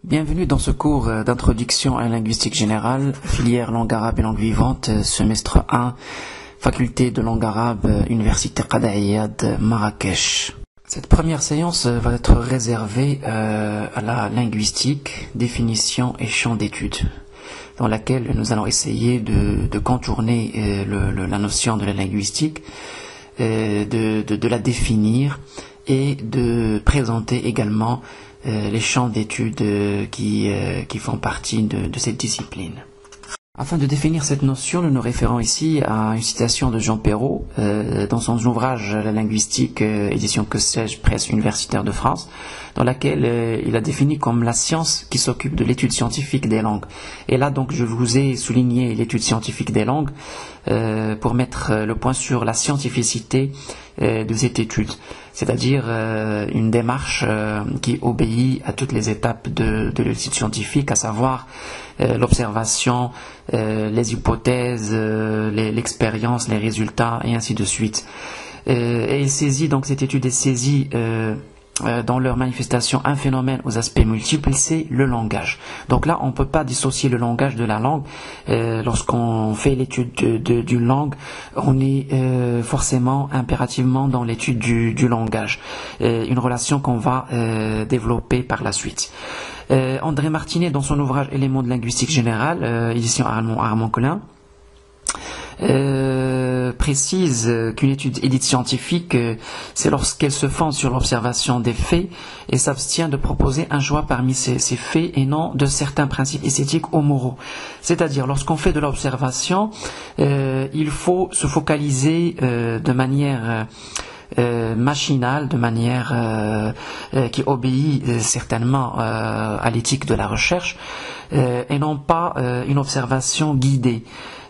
Bienvenue dans ce cours d'introduction à la linguistique générale, filière langue arabe et langue vivante, semestre 1, faculté de langue arabe, Université Qada Iyad, Marrakech. Cette première séance va être réservée à la linguistique, définition et champ d'étude, dans laquelle nous allons essayer de contourner la notion de la linguistique, de la définir et de présenter également les champs d'études qui font partie de cette discipline. Afin de définir cette notion, nous nous référons ici à une citation de Jean Perrault dans son ouvrage La linguistique, édition que sais-je, presse universitaire de France, dans laquelle il a défini comme la science qui s'occupe de l'étude scientifique des langues. Et là donc je vous ai souligné l'étude scientifique des langues pour mettre le point sur la scientificité de cette étude, c'est-à-dire une démarche qui obéit à toutes les étapes de l'étude scientifique, à savoir l'observation, les hypothèses, l'expérience, les résultats et ainsi de suite. Et il saisit donc cette étude est saisie dans leur manifestation un phénomène aux aspects multiples, c'est le langage. Donc là, on ne peut pas dissocier le langage de la langue. Lorsqu'on fait l'étude d'une langue, on est forcément, impérativement dans l'étude du langage. Une relation qu'on va développer par la suite. André Martinet, dans son ouvrage Éléments de linguistique générale, édition Armand Collin, précise qu'une étude scientifique, c'est lorsqu'elle se fonde sur l'observation des faits et s'abstient de proposer un choix parmi ces faits et non de certains principes esthétiques ou moraux. C'est-à-dire, lorsqu'on fait de l'observation, il faut se focaliser de manière machinale, de manière qui obéit certainement à l'éthique de la recherche, et non pas une observation guidée.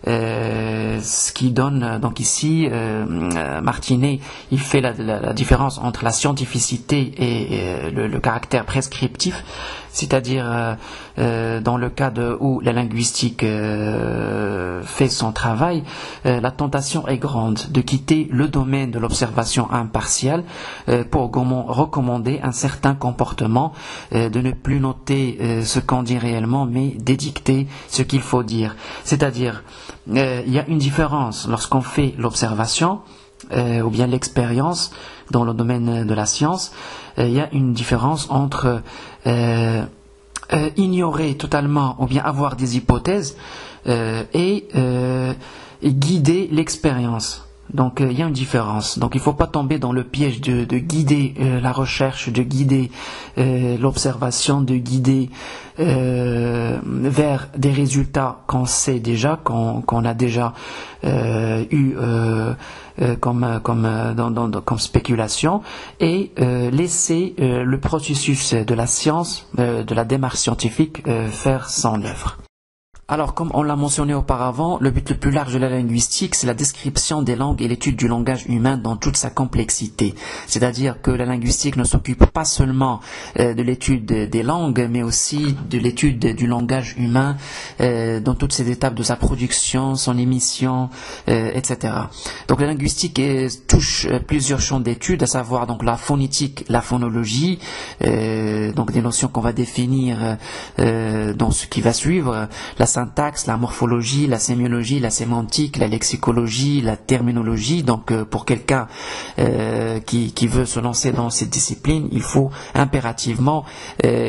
Ce qui donne donc ici Martinet, il fait la différence entre la scientificité et le caractère prescriptif, c'est-à-dire dans le cas où la linguistique fait son travail, la tentation est grande de quitter le domaine de l'observation impartiale pour recommander un certain comportement, de ne plus noter ce qu'on dit réellement mais d'édicter ce qu'il faut dire. C'est-à-dire, il y a une différence lorsqu'on fait l'observation ou bien l'expérience dans le domaine de la science. Il y a une différence entre ignorer totalement ou bien avoir des hypothèses et guider l'expérience. Donc il y a une différence. Donc il ne faut pas tomber dans le piège de guider la recherche, de guider l'observation, de guider vers des résultats qu'on sait déjà, qu'on a déjà eu comme spéculation, et laisser le processus de la science, de la démarche scientifique faire son œuvre. Alors, comme on l'a mentionné auparavant, le but le plus large de la linguistique, c'est la description des langues et l'étude du langage humain dans toute sa complexité. C'est-à-dire que la linguistique ne s'occupe pas seulement de l'étude des langues, mais aussi de l'étude du langage humain dans toutes ses étapes de sa production, son émission, etc. Donc la linguistique touche plusieurs champs d'études, à savoir donc la phonétique, la phonologie, donc des notions qu'on va définir dans ce qui va suivre, la syntaxe, la morphologie, la sémiologie, la sémantique, la lexicologie, la terminologie. Donc pour quelqu'un qui veut se lancer dans cette discipline, il faut impérativement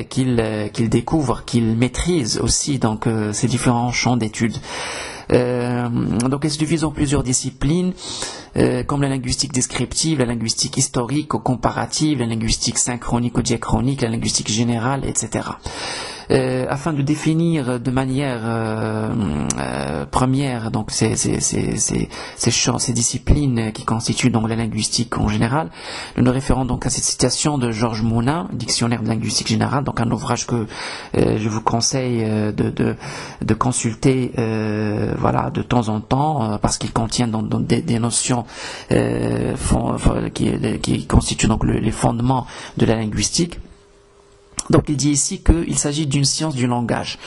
qu'il découvre, qu'il maîtrise aussi donc ces différents champs d'études. Donc elles se divisent en plusieurs disciplines comme la linguistique descriptive, la linguistique historique ou comparative, la linguistique synchronique ou diachronique, la linguistique générale, etc. Afin de définir de manière première donc ces champs, ces disciplines qui constituent donc la linguistique en général, nous nous référons donc à cette citation de Georges Mounin, dictionnaire de linguistique générale, donc un ouvrage que je vous conseille de consulter voilà, de temps en temps, parce qu'il contient donc des notions qui constituent donc les fondements de la linguistique. Donc il dit ici qu'il s'agit d'une science du langage.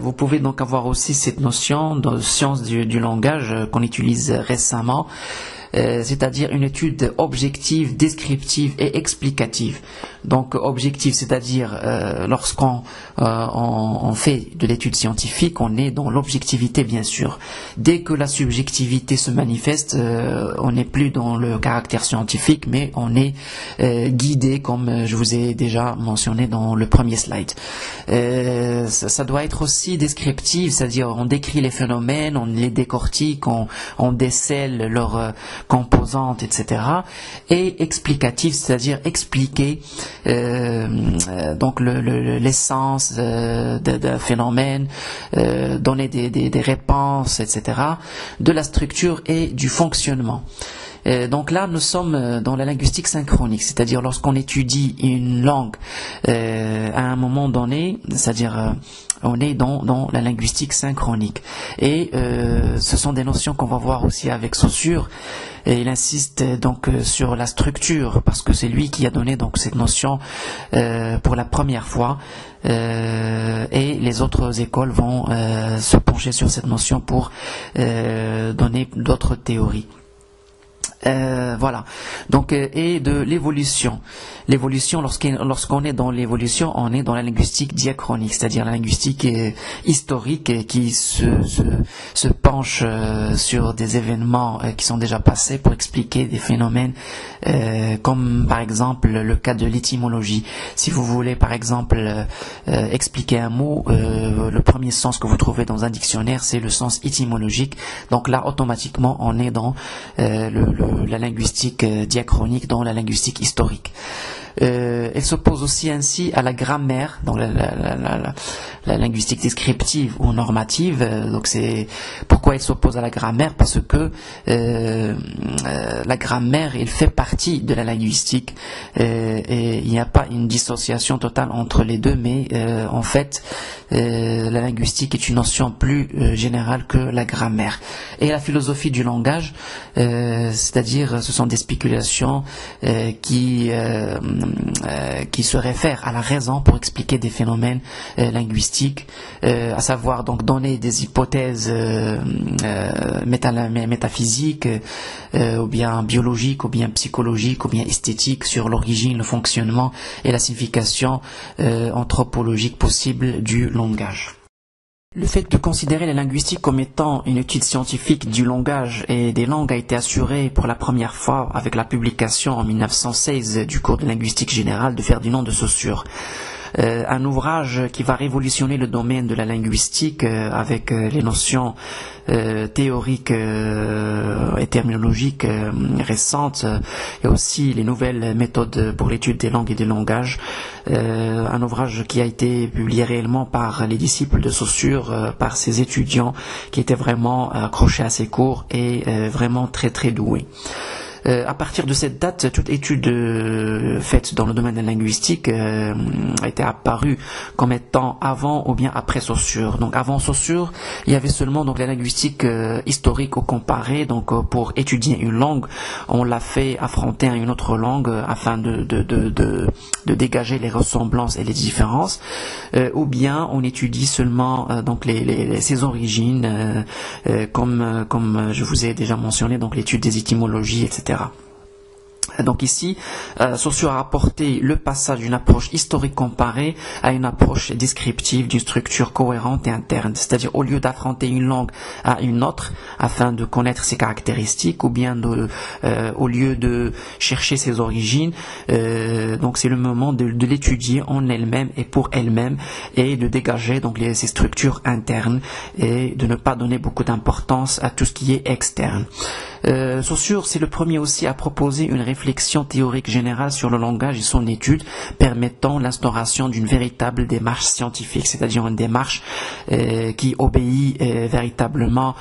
Vous pouvez donc avoir aussi cette notion de science du langage qu'on utilise récemment c'est-à-dire une étude objective, descriptive et explicative. Donc objective, c'est-à-dire lorsqu'on on fait de l'étude scientifique, on est dans l'objectivité bien sûr. Dès que la subjectivité se manifeste, on n'est plus dans le caractère scientifique, mais on est guidé, comme je vous ai déjà mentionné dans le premier slide. Ça doit être aussi descriptif, c'est-à-dire on décrit les phénomènes, on les décortique, on décèle leurs composantes, etc. Et explicatif, c'est-à-dire expliquer donc l'essence d'un phénomène, donner des réponses, etc. de la structure et du fonctionnement. Donc là, nous sommes dans la linguistique synchronique, c'est-à-dire lorsqu'on étudie une langue à un moment donné, c'est-à-dire on est dans la linguistique synchronique. Et ce sont des notions qu'on va voir aussi avec Saussure. Et il insiste donc sur la structure, parce que c'est lui qui a donné donc cette notion pour la première fois. Et les autres écoles vont se pencher sur cette notion pour donner d'autres théories. Voilà. Donc et de l'évolution. L'évolution, lorsqu'on est dans l'évolution, on est dans la linguistique diachronique, c'est-à-dire la linguistique historique qui se penche sur des événements qui sont déjà passés pour expliquer des phénomènes comme par exemple le cas de l'étymologie. Si vous voulez par exemple expliquer un mot, le premier sens que vous trouvez dans un dictionnaire, c'est le sens étymologique. Donc là, automatiquement, on est dans la linguistique diachronique, dans la linguistique historique. Elle s'oppose aussi ainsi à la grammaire, donc la linguistique descriptive ou normative. Donc c'est pourquoi elle s'oppose à la grammaire, parce que la grammaire, elle fait partie de la linguistique et il n'y a pas une dissociation totale entre les deux, mais en fait la linguistique est une notion plus générale que la grammaire. Et la philosophie du langage, c'est-à-dire ce sont des spéculations qui se réfèrent à la raison pour expliquer des phénomènes linguistiques, à savoir donc donner des hypothèses métaphysiques, ou bien biologiques, ou bien psychologiques, ou bien esthétiques sur l'origine, le fonctionnement et la signification anthropologique possible du langage. Le fait de considérer la linguistique comme étant une étude scientifique du langage et des langues a été assuré pour la première fois avec la publication en 1916 du cours de linguistique générale de Ferdinand de Saussure. Un ouvrage qui va révolutionner le domaine de la linguistique avec les notions théoriques et terminologiques récentes et aussi les nouvelles méthodes pour l'étude des langues et des langages. Un ouvrage qui a été publié réellement par les disciples de Saussure, par ses étudiants qui étaient vraiment accrochés à ses cours et vraiment très très doués. À partir de cette date, toute étude faite dans le domaine de la linguistique a été apparue comme étant avant ou bien après Saussure. Donc avant Saussure, il y avait seulement donc la linguistique historique ou comparée. Donc pour étudier une langue, on l'a fait affronter à une autre langue afin de dégager les ressemblances et les différences. Ou bien on étudie seulement donc ses origines, comme je vous ai déjà mentionné, donc l'étude des étymologies, etc. Donc ici, Saussure a apporté le passage d'une approche historique comparée à une approche descriptive d'une structure cohérente et interne. C'est-à-dire au lieu d'affronter une langue à une autre afin de connaître ses caractéristiques ou bien au lieu de chercher ses origines, donc c'est le moment de l'étudier en elle-même et pour elle-même et de dégager donc ses structures internes et de ne pas donner beaucoup d'importance à tout ce qui est externe. Saussure, c'est le premier aussi à proposer une réflexion théorique générale sur le langage et son étude, permettant l'instauration d'une véritable démarche scientifique, c'est-à-dire une démarche qui obéit véritablement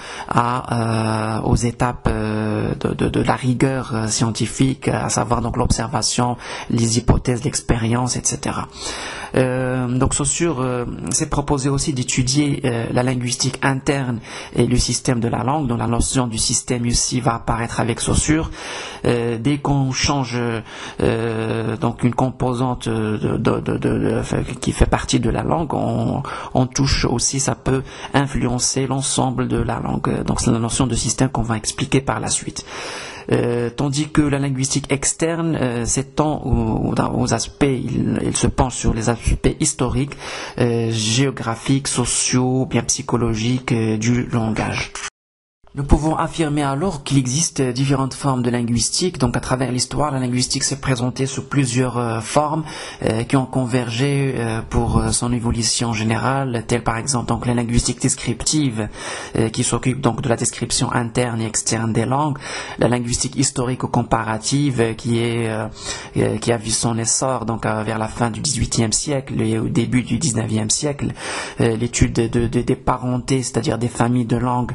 aux étapes de la rigueur scientifique, à savoir donc l'observation, les hypothèses, l'expérience, etc. Donc Saussure s'est proposé aussi d'étudier la linguistique interne et le système de la langue, dont la notion du système ici va apparaître avec Saussure. Dès qu'on change donc une composante qui fait partie de la langue, on touche aussi, ça peut influencer l'ensemble de la langue. Donc c'est la notion de système qu'on va expliquer par la suite. tandis que la linguistique externe s'étend aux aspects, il se penche sur les aspects historiques, géographiques, sociaux, bien psychologiques du langage. Nous pouvons affirmer alors qu'il existe différentes formes de linguistique. Donc à travers l'histoire, la linguistique s'est présentée sous plusieurs formes qui ont convergé pour son évolution générale, telle par exemple donc la linguistique descriptive qui s'occupe donc de la description interne et externe des langues, la linguistique historique ou comparative qui a vu son essor donc vers la fin du XVIIIe siècle et au début du XIXe siècle, l'étude des parentés, c'est-à-dire des familles de langues.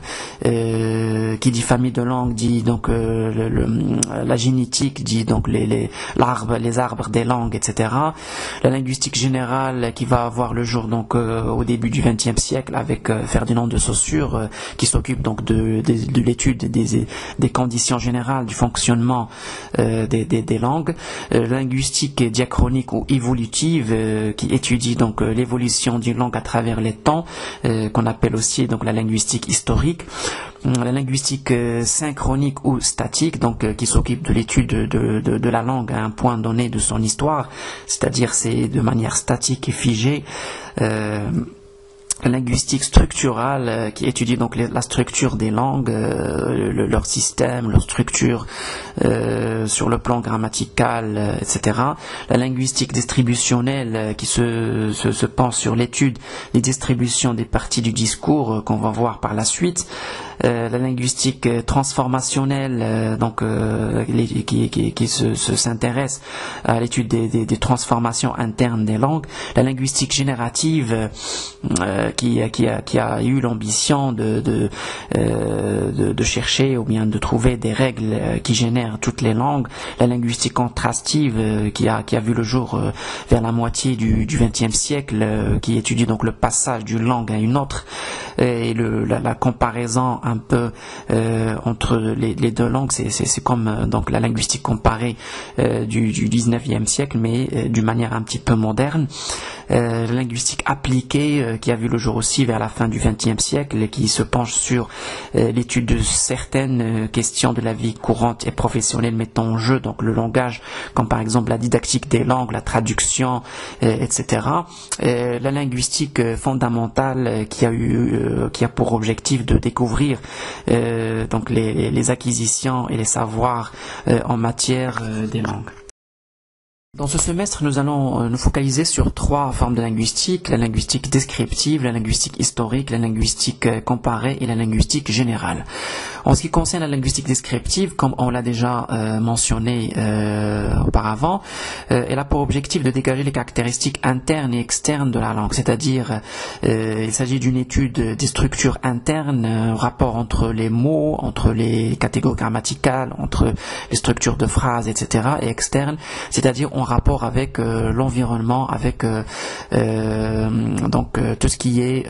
Qui dit famille de langue dit donc la génétique, dit donc les arbres des langues, etc. La linguistique générale qui va avoir le jour donc au début du XXe siècle avec Ferdinand de Saussure qui s'occupe donc de l'étude des conditions générales du fonctionnement des langues. Linguistique diachronique ou évolutive qui étudie donc l'évolution d'une langue à travers les temps, qu'on appelle aussi donc la linguistique historique. La linguistique synchronique ou statique, donc qui s'occupe de l'étude de la langue à un point donné de son histoire, c'est-à-dire c'est de manière statique et figée. La linguistique structurale qui étudie donc la structure des langues, leur système, leur structure sur le plan grammatical, etc. La linguistique distributionnelle qui se penche sur l'étude des distributions des parties du discours qu'on va voir par la suite. La linguistique transformationnelle qui s'intéresse à l'étude des transformations internes des langues. La linguistique générative qui a eu l'ambition de chercher ou bien de trouver des règles qui génèrent toutes les langues. La linguistique contrastive qui a vu le jour vers la moitié du XXe siècle, qui étudie donc le passage d'une langue à une autre et la comparaison un peu entre les deux langues. C'est comme donc la linguistique comparée du XIXe siècle, mais d'une manière un petit peu moderne. La linguistique appliquée qui a vu le jour aussi vers la fin du XXe siècle et qui se penche sur l'étude de certaines questions de la vie courante et professionnelle mettant en jeu donc le langage, comme par exemple la didactique des langues, la traduction, etc. La linguistique fondamentale qui a pour objectif de découvrir donc les acquisitions et les savoirs en matière des langues. Dans ce semestre, nous allons nous focaliser sur trois formes de linguistique: la linguistique descriptive, la linguistique historique, la linguistique comparée et la linguistique générale. En ce qui concerne la linguistique descriptive, comme on l'a déjà mentionné auparavant, elle a pour objectif de dégager les caractéristiques internes et externes de la langue, c'est-à-dire il s'agit d'une étude des structures internes, rapport entre les mots, entre les catégories grammaticales, entre les structures de phrases, etc., et externes, c'est-à-dire en rapport avec l'environnement, avec tout ce qui est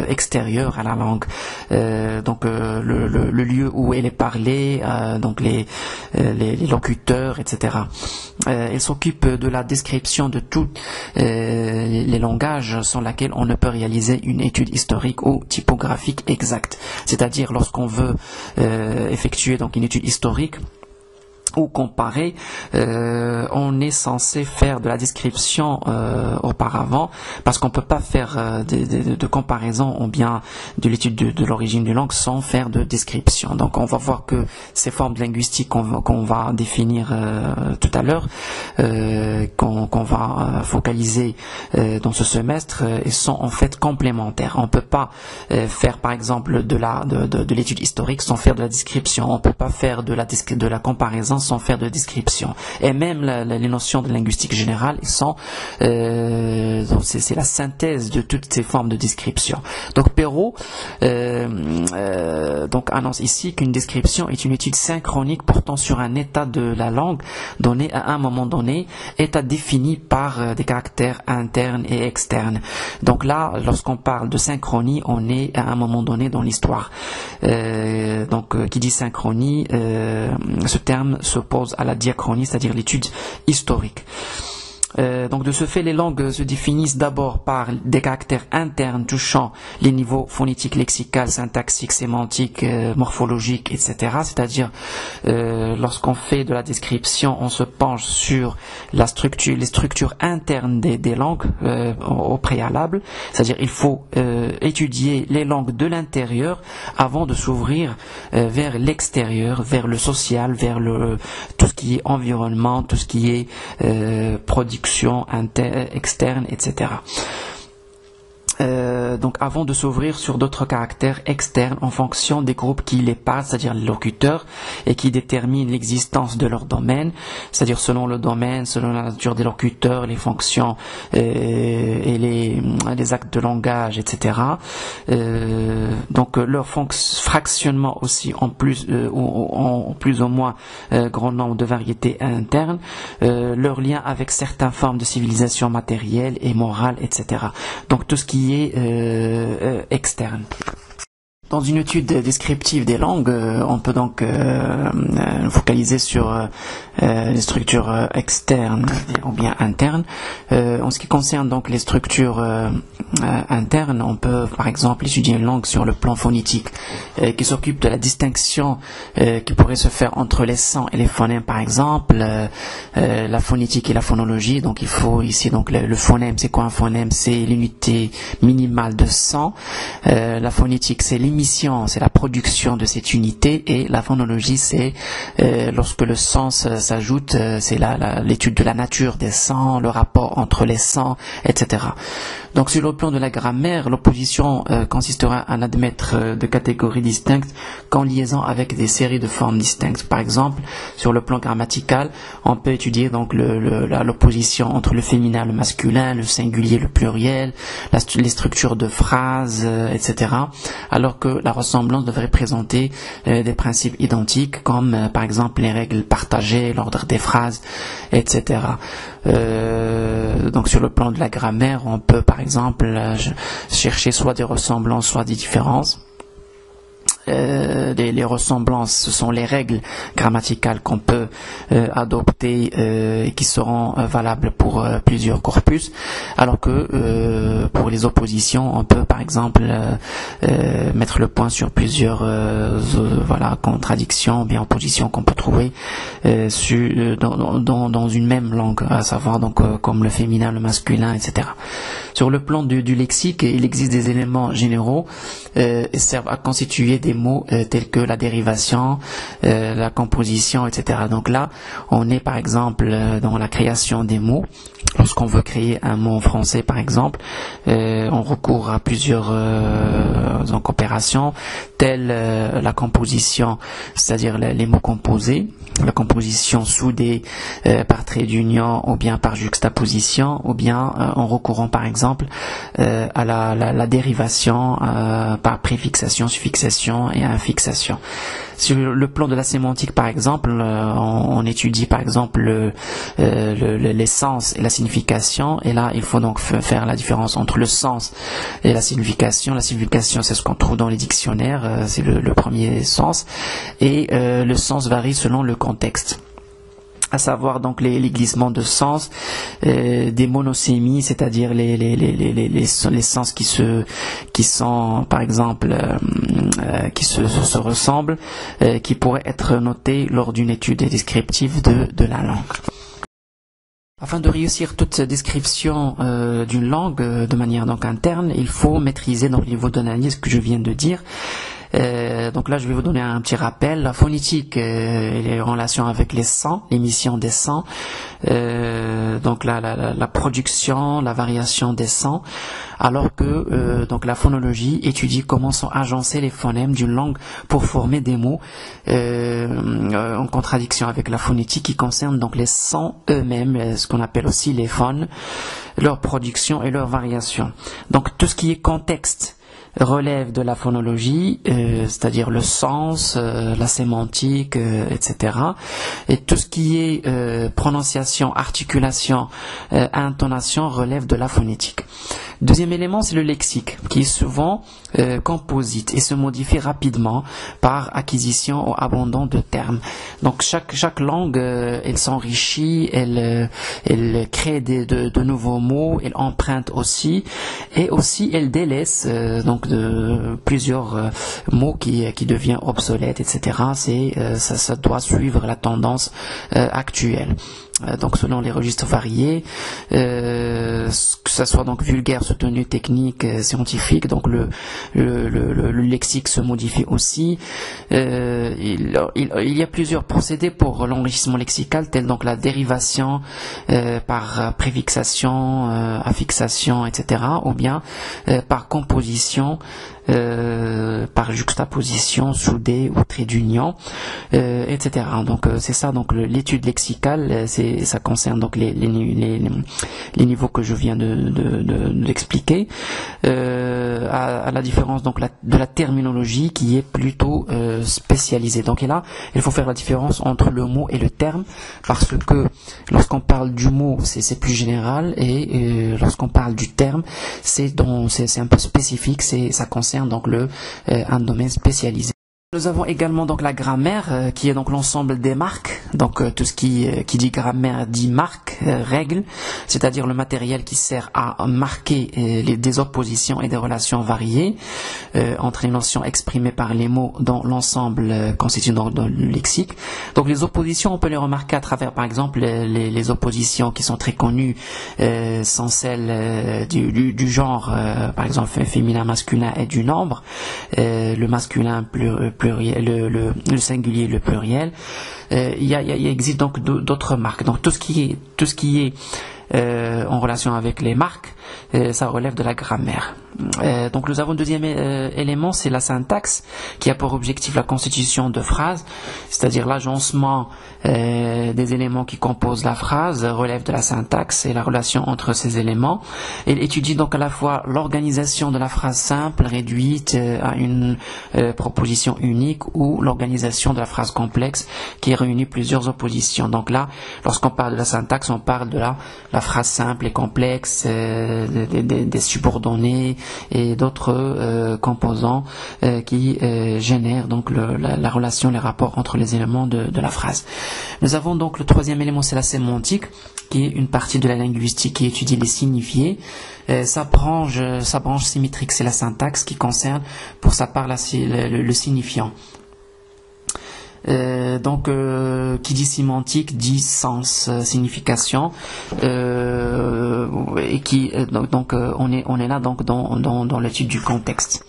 extérieur à la langue, le lieu où elle est parlée, donc les locuteurs, etc. Elle s'occupe de la description de tous les langages sans laquelle on ne peut réaliser une étude historique ou typographique exacte. C'est-à-dire lorsqu'on veut effectuer donc une étude historique ou comparer, on est censé faire de la description auparavant, parce qu'on peut pas faire de comparaison ou bien de l'étude de l'origine d'une langue sans faire de description. Donc on va voir que ces formes de linguistique qu'on va définir tout à l'heure, qu'on va focaliser dans ce semestre, sont en fait complémentaires. On peut pas faire par exemple de l'étude historique sans faire de la description. On peut pas faire de la comparaison sans faire de description. Et même les notions de linguistique générale sont c'est la synthèse de toutes ces formes de description. Donc Perrault donc annonce ici qu'une description est une étude synchronique portant sur un état de la langue donné à un moment donné, état défini par des caractères internes et externes. Donc là, lorsqu'on parle de synchronie, on est à un moment donné dans l'histoire. Qui dit synchronie, ce terme s'oppose à la diachronie, c'est-à-dire l'étude historique. Donc de ce fait, les langues se définissent d'abord par des caractères internes touchant les niveaux phonétiques, lexical, syntaxiques, sémantiques, morphologiques, etc. C'est-à-dire, lorsqu'on fait de la description, on se penche sur les structures internes des langues au préalable. C'est-à-dire, il faut étudier les langues de l'intérieur avant de s'ouvrir vers l'extérieur, vers le social, vers tout ce qui est environnement, tout ce qui est production externe, etc. Donc avant de s'ouvrir sur d'autres caractères externes en fonction des groupes qui les passent, c'est-à-dire les locuteurs, et qui déterminent l'existence de leur domaine, c'est-à-dire selon le domaine, selon la nature des locuteurs, les fonctions et les actes de langage, etc. Donc leur fractionnement aussi en plus ou moins grand nombre de variétés internes, leur lien avec certaines formes de civilisation matérielle et morale, etc. Donc tout ce qui est externe. Dans une étude descriptive des langues, on peut donc focaliser sur les structures externes ou bien internes. En ce qui concerne donc les structures internes, on peut par exemple étudier une langue sur le plan phonétique qui s'occupe de la distinction qui pourrait se faire entre les sons et les phonèmes par exemple, la phonétique et la phonologie. Donc il faut ici donc le phonème. C'est quoi un phonème? C'est l'unité minimale de son. La phonétique c'est l'émission, c'est la production de cette unité, et la phonologie c'est lorsque le sens s'ajoute, c'est l'étude de la nature des sons, le rapport entre les sons, etc. Donc sur le plan de la grammaire, l'opposition consistera à admettre de catégories distinctes qu'en liaison avec des séries de formes distinctes. Par exemple, sur le plan grammatical, on peut étudier donc l'opposition entre le féminin, le masculin, le singulier, le pluriel, les structures de phrases, etc. Alors que la ressemblance devrait présenter des principes identiques comme par exemple les règles partagées, l'ordre des phrases, etc. Donc sur le plan de la grammaire, on peut par exemple chercher soit des ressemblances, soit des différences. Les ressemblances, ce sont les règles grammaticales qu'on peut adopter et qui seront valables pour plusieurs corpus, alors que pour les oppositions, on peut par exemple mettre le point sur plusieurs contradictions, bien oppositions qu'on peut trouver dans une même langue, à savoir donc comme le féminin, le masculin, etc. Sur le plan du lexique, il existe des éléments généraux et servent à constituer des mots tels que la dérivation, la composition, etc. Donc là, on est par exemple dans la création des mots. Lorsqu'on veut créer un mot en français, par exemple, on recourt à plusieurs opérations, telles la composition, c'est-à-dire les mots composés, la composition soudée par trait d'union ou bien par juxtaposition, ou bien en recourant par exemple à la dérivation par préfixation, suffixation et infixation. Sur le plan de la sémantique, par exemple, on étudie par exemple les sens et la signification, et là il faut donc faire la différence entre le sens et la signification. La signification, c'est ce qu'on trouve dans les dictionnaires, c'est le premier sens, et le sens varie selon le contexte, à savoir donc les glissements de sens, des monosémies, c'est-à-dire les sens qui sont par exemple qui se ressemblent, qui pourraient être notés lors d'une étude descriptive de la langue. Afin de réussir toute description d'une langue de manière donc interne, il faut maîtriser donc le niveau d'analyse que je viens de dire. Donc là, je vais vous donner un petit rappel. La phonétique et les relations avec les sons, l'émission des sons, donc la production, la variation des sons, alors que donc la phonologie étudie comment sont agencés les phonèmes d'une langue pour former des mots, en contradiction avec la phonétique qui concerne donc les sons eux-mêmes, ce qu'on appelle aussi les phones, leur production et leur variation. Donc tout ce qui est contexte relève de la phonologie, c'est-à-dire le sens, la sémantique, etc. Et tout ce qui est prononciation, articulation, intonation relève de la phonétique. Deuxième élément, c'est le lexique, qui est souvent composite et se modifie rapidement par acquisition ou abandon de termes. Donc chaque langue, elle s'enrichit, elle crée de nouveaux mots, elle emprunte aussi, et aussi elle délaisse donc plusieurs mots qui deviennent obsolètes, etc. Ça doit suivre la tendance actuelle. Donc selon les registres variés, que ça soit donc vulgaire, soutenu, technique, scientifique, donc le lexique se modifie aussi. Il y a plusieurs procédés pour l'enrichissement lexical, tels donc la dérivation par préfixation, affixation, etc., ou bien par composition, par juxtaposition, soudé ou trait d'union, etc. Donc c'est ça, donc l'étude lexicale, ça concerne donc les niveaux que je viens d'expliquer, à la différence donc de la terminologie qui est plutôt spécialisée. Donc et là, il faut faire la différence entre le mot et le terme, parce que lorsqu'on parle du mot, c'est plus général, et lorsqu'on parle du terme, c'est un peu spécifique, ça concerne donc un domaine spécialisé. Nous avons également donc la grammaire, qui est donc l'ensemble des marques. Donc tout ce qui dit grammaire dit marque, règle, c'est-à-dire le matériel qui sert à marquer des oppositions et des relations variées entre les notions exprimées par les mots dans l'ensemble constitué dans le lexique. Donc les oppositions, on peut les remarquer à travers par exemple les oppositions qui sont très connues, sont celles du genre, par exemple féminin, masculin et du nombre, le masculin pluriel, le singulier, le pluriel. Il existe donc d'autres marques. Donc tout ce qui est en relation avec les marques, ça relève de la grammaire. Donc nous avons le deuxième élément, c'est la syntaxe, qui a pour objectif la constitution de phrases, c'est-à-dire l'agencement des éléments qui composent la phrase relève de la syntaxe et la relation entre ces éléments. Elle étudie donc à la fois l'organisation de la phrase simple réduite à une proposition unique, ou l'organisation de la phrase complexe qui réunit plusieurs oppositions. Donc là, lorsqu'on parle de la syntaxe, on parle de la phrase simple et complexe, des subordonnés et d'autres composants qui génèrent donc la relation, les rapports entre les éléments de la phrase. Nous avons donc le troisième élément, c'est la sémantique, qui est une partie de la linguistique qui étudie les signifiés. Sa branche symétrique, c'est la syntaxe, qui concerne pour sa part le signifiant. Donc qui dit sémantique dit sens, signification, et qui donc on est là donc dans l'étude du contexte.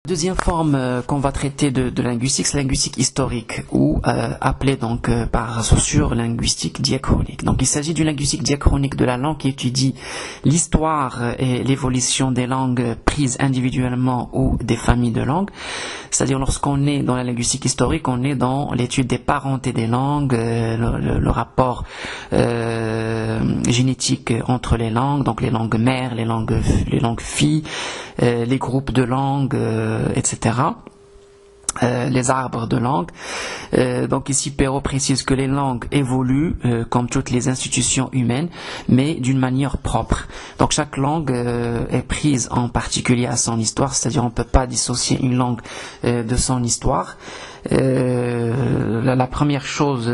Deuxième forme qu'on va traiter de linguistique, c'est la linguistique historique, ou appelée donc par Saussure linguistique diachronique. Donc il s'agit d'une linguistique diachronique de la langue qui étudie l'histoire et l'évolution des langues prises individuellement ou des familles de langues. C'est-à-dire lorsqu'on est dans la linguistique historique, on est dans l'étude des parentés des langues, le rapport génétique entre les langues, donc les langues mères, les langues filles, les groupes de langues, etc. Les arbres de langue. Donc ici Perrault précise que les langues évoluent comme toutes les institutions humaines, mais d'une manière propre. Donc chaque langue est prise en particulier à son histoire, c'est-à-dire on ne peut pas dissocier une langue de son histoire. La première chose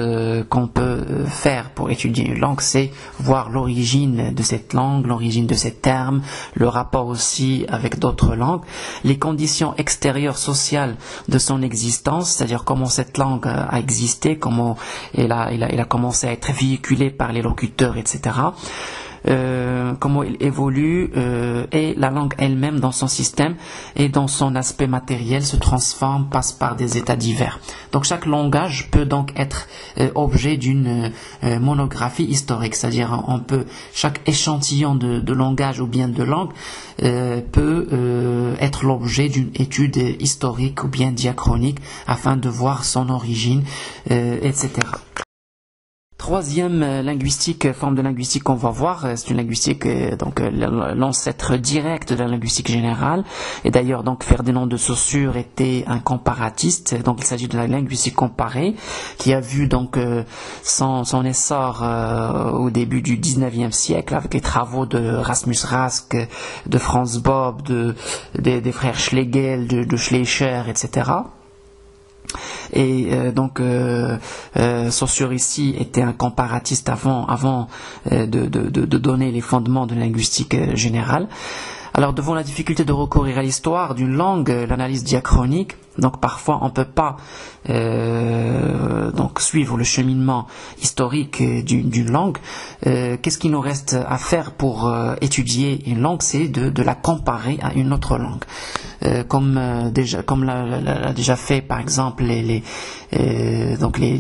qu'on peut faire pour étudier une langue, c'est voir l'origine de cette langue, l'origine de ces termes, le rapport aussi avec d'autres langues, les conditions extérieures sociales de son existence, c'est-à-dire comment cette langue a existé, comment elle a commencé à être véhiculée par les locuteurs, etc. Comment il évolue, et la langue elle-même dans son système et dans son aspect matériel se transforme, passe par des états divers. Donc chaque langage peut donc être objet d'une monographie historique, c'est-à-dire chaque échantillon de langage ou bien de langue peut être l'objet d'une étude historique ou bien diachronique afin de voir son origine, etc. Troisième forme de linguistique qu'on va voir, c'est une linguistique donc l'ancêtre direct de la linguistique générale. Et d'ailleurs donc Ferdinand de Saussure était un comparatiste. Donc il s'agit de la linguistique comparée qui a vu donc son essor au début du 19e siècle avec les travaux de Rasmus Rask, de Franz Bob, des frères Schlegel, de Schleicher, etc. Et Saussure ici était un comparatiste avant de donner les fondements de la linguistique générale. Alors devant la difficulté de recourir à l'histoire d'une langue, l'analyse diachronique, donc parfois on ne peut pas donc suivre le cheminement historique d'une langue. Qu'est-ce qu'il nous reste à faire pour étudier une langue? C'est de la comparer à une autre langue. Comme l'a déjà fait par exemple les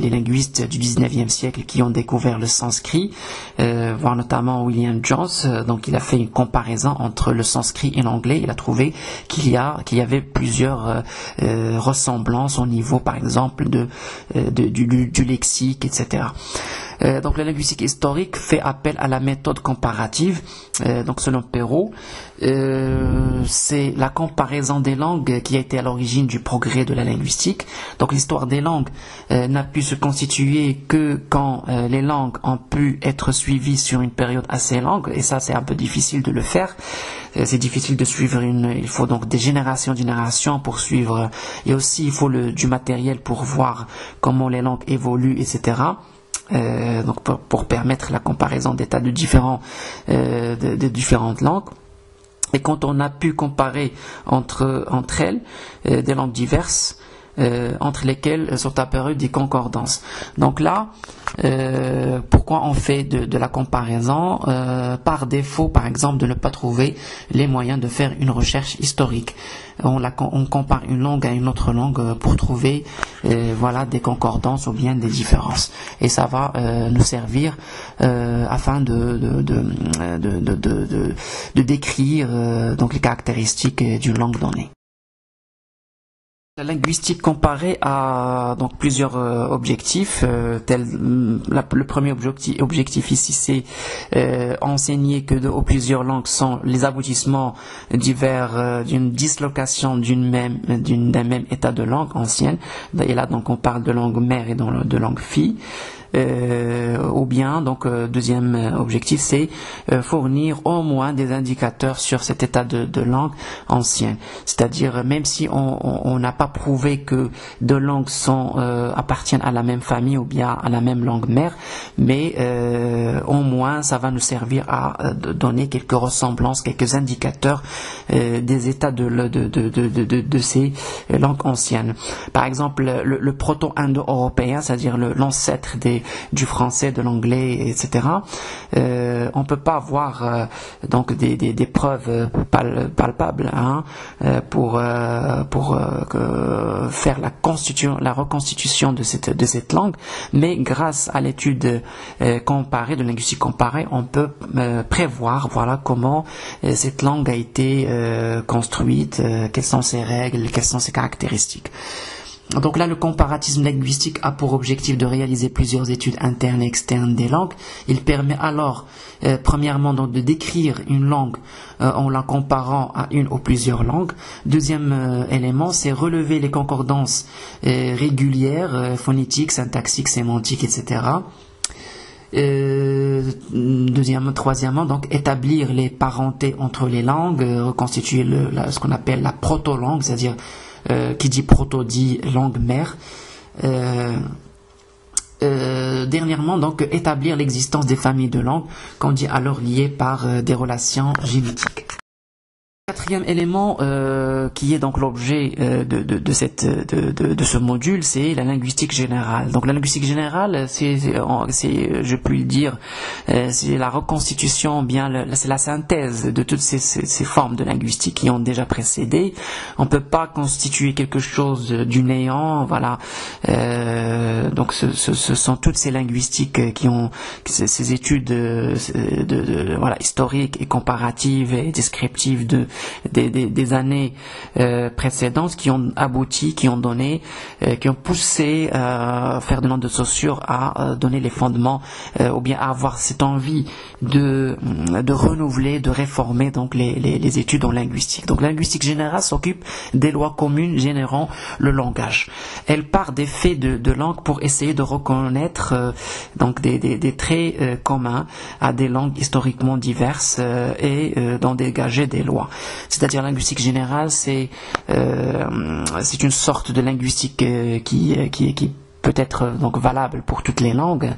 linguistes du 19e siècle qui ont découvert le sanskrit, voire notamment William Jones. Donc il a fait une comparaison entre le sanskrit et l'anglais. Il a trouvé qu'il y avait plusieurs ressemblances au niveau par exemple du lexique, etc. Donc la linguistique historique fait appel à la méthode comparative. Donc selon Perrault, c'est la comparaison des langues qui a été à l'origine du progrès de la linguistique. Donc l'histoire des langues n'a pu se constituer que quand les langues ont pu être suivies sur une période assez longue, et ça c'est un peu difficile de le faire. C'est difficile de suivre il faut donc des générations pour suivre, et aussi il faut du matériel pour voir comment les langues évoluent, etc. Donc pour permettre la comparaison d'états de différentes langues. Et quand on a pu comparer entre elles des langues diverses, entre lesquelles sont apparues des concordances. Donc là, pourquoi on fait de la comparaison par défaut, par exemple, de ne pas trouver les moyens de faire une recherche historique. On compare une langue à une autre langue pour trouver des concordances ou bien des différences. Et ça va nous servir afin de décrire donc les caractéristiques d'une langue donnée. La linguistique comparée a donc plusieurs objectifs. Le premier objectif ici, c'est enseigner que plusieurs langues sont les aboutissements divers d'une dislocation d'un même état de langue ancienne. Et là, donc, on parle de langue mère et de langue fille. Ou bien, donc, deuxième objectif, c'est fournir au moins des indicateurs sur cet état de langue ancienne. C'est-à-dire, même si on n'a pas prouvé que deux langues appartiennent à la même famille ou bien à la même langue mère, mais au moins, ça va nous servir à donner quelques ressemblances, quelques indicateurs des états de ces langues anciennes. Par exemple, le proto-indo-européen, c'est-à-dire l'ancêtre du français, de l'anglais, etc. On peut pas avoir donc des preuves palpables pour faire la reconstitution de cette langue, mais grâce à l'étude comparée, de linguistique comparée, on peut prévoir comment cette langue a été construite, quelles sont ses règles, quelles sont ses caractéristiques. Donc là, le comparatisme linguistique a pour objectif de réaliser plusieurs études internes et externes des langues. Il permet alors, premièrement, donc, de décrire une langue en la comparant à une ou plusieurs langues. Deuxième élément, c'est relever les concordances régulières, phonétiques, syntaxiques, sémantiques, etc. Troisièmement, donc établir les parentés entre les langues, reconstituer ce qu'on appelle la proto-langue, c'est-à-dire qui dit proto dit langue mère. Dernièrement, donc établir l'existence des familles de langues qu'on dit alors liées par des relations génétiques. Quatrième élément qui est donc l'objet de ce module, c'est la linguistique générale. Donc la linguistique générale, je puis le dire, c'est la reconstitution, c'est la synthèse de toutes ces formes de linguistique qui ont déjà précédé. On peut pas constituer quelque chose du néant, voilà. Donc ce sont toutes ces linguistiques qui ont ces études historiques et comparatives et descriptives des années précédentes qui ont abouti, qui ont donné, qui ont poussé Ferdinand de Saussure à donner les fondements ou bien à avoir cette envie de renouveler, de réformer donc les études en linguistique. Donc la linguistique générale s'occupe des lois communes générant le langage. Elle part des faits de langue pour essayer de reconnaître donc des traits communs à des langues historiquement diverses et d'en dégager des lois. C'est-à-dire la linguistique générale, c'est une sorte de linguistique qui peut être donc valable pour toutes les langues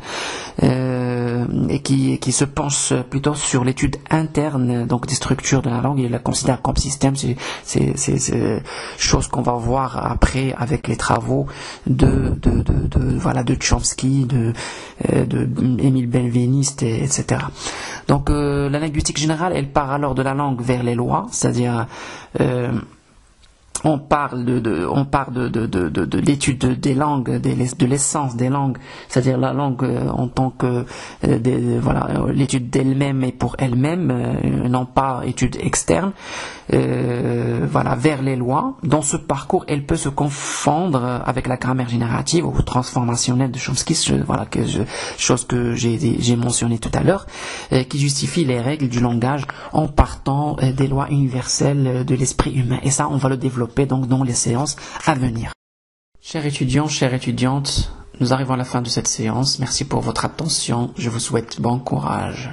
et qui se penche plutôt sur l'étude interne donc des structures de la langue et la considère comme système. C'est chose qu'on va voir après avec les travaux de Chomsky, de Émile Benveniste, etc. Donc la linguistique générale, elle part alors de la langue vers les lois, c'est-à-dire on parle de l'étude des langues, de l'essence des langues, c'est-à-dire la langue en tant que l'étude d'elle-même et pour elle-même, non pas étude externe, vers les lois. Dans ce parcours, elle peut se confondre avec la grammaire générative ou transformationnelle de Chomsky, chose que j'ai mentionnée tout à l'heure, qui justifie les règles du langage en partant des lois universelles de l'esprit humain. Et ça, on va le développer donc dans les séances à venir. Chers étudiants, chères étudiantes, nous arrivons à la fin de cette séance. Merci pour votre attention. Je vous souhaite bon courage.